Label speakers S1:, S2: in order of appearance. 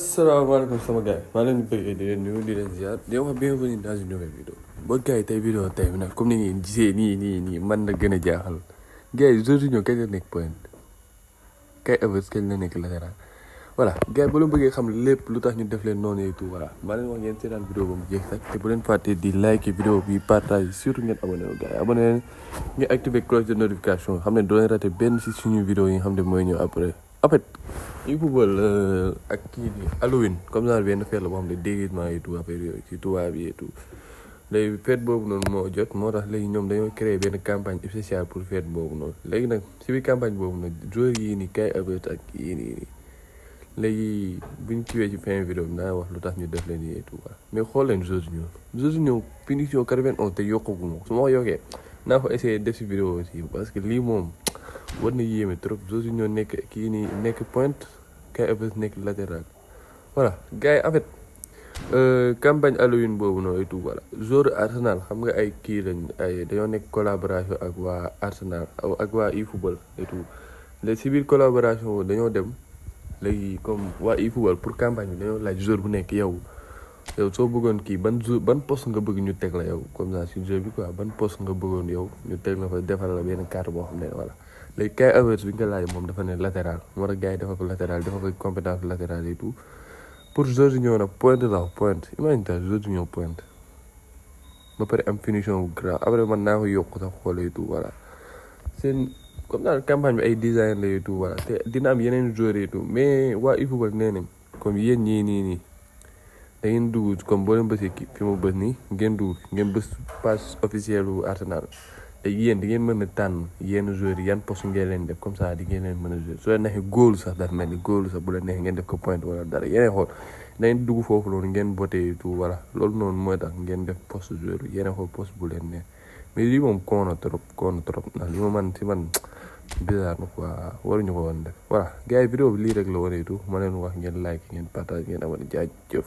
S1: asalaamaaleykum sama gars maa leen di bëgg di leen nuyu di leen ziar di wax bienvenue dans une nouvelle vidéo ba gars yi tey vidéo tey bi nag comme ni ngeen gisee nii man na gën a jaaxal gars yi Jorginho kañ la nekk point kay Havertz kañ la nekk latéral voilà gars yi ba leen bëggee xam lépp lu tax ñu def leen noonu et tout voilà maa leen wax ngeen seetaan vidéo ba mu jeex sax te bu leen fàttee di like vidéo bi partage surtout ngeen abonné wu gars yi abonné leen ngeen activer cloche de notification xam ne doo leen raté benn si suñu vidéo yi nga xam ne mooy ñëw après en fait efootball ak kii bi Halloween comme ça benn fête la boo xam ne déguisement et tout affaire yooyu ci tubaab yi et tout léegi fête boobu noonu moo jot moo tax léegi ñoom dañoo créé benn campagne spéciale pour fête boobu noonu léegi nag si biir campagne boobu nag joueurs yii nii kay Havertz ak yii nii léegi buñ kiiwee ci fin vidéo bi naa wax lu tax ñu def leen nii et tout mais xool leen Jorginho punition 91 te yokkagu ma su ma ko yokkee naa ko essayé def si vidéo aussi parce que lii moom war na yéeme trop Jorginho nekk kii nii nekk pointe kay Havertz nekk latéral voilà gars yi en fait campagne Halloween boobu noonu et tout voilà joueur Arsenal xam nga ay kii lañ ay dañoo nekk collaboration ak waa Arsenal ak waa efootball et tout léegi si biir collaboration boobu dañoo dem léegi comme waa efootball pour campagne bi dañoo laaj joueur bu nekk yow soo bëggoon kii ban poste nga bëgg ñu teg la yow comme ça si jeu bi quoi ban poste nga bëggoon yow ñu teg la fa defal la benn carte boo xam ne voilà léegi kay Havertz bi nga laaj moom dafa ne latéral moo tax gars yi dafa ko latéral dafa ko compétence latérale et tout pour Jorginho nag pointe la pointe imagine ta Jorginho pointe ba pare am finition bu grave après man naa ko yokk sax xool et tout voilà seen comme daal campagne bi ay design la et tout voilà te dina am yeneen joueurs et tout mais waa efootball nee nañ comme yéen nii da ngeen dugg comme boo leen bësee kii fi mu bës nii ngeen dugg ngeen bës page officielle bu Arsenal léegi yéen di ngeen mën a tànn yenn joueurs yi yan poste ngeen leen def comme ça di ngeen leen mën a jouer soo leen neexee góolu sax dafa mel ni góolu sax bu la neexee ngeen def ko point wala dara yeneen xool da ngeen dugg foofu loolu ngeen voté tout voilà loolu noonu mooy tax ngeen def poste joueur yi yeneen xool poste bu leen neex mais lii moom koona trop ndax li ma man si man bizarre na quoi waruñu ko woon def voilà gars yi vidéo bi lii rek la woon et tout ma leen wax ngeen like ngeen partage ngeen abonné jaajëf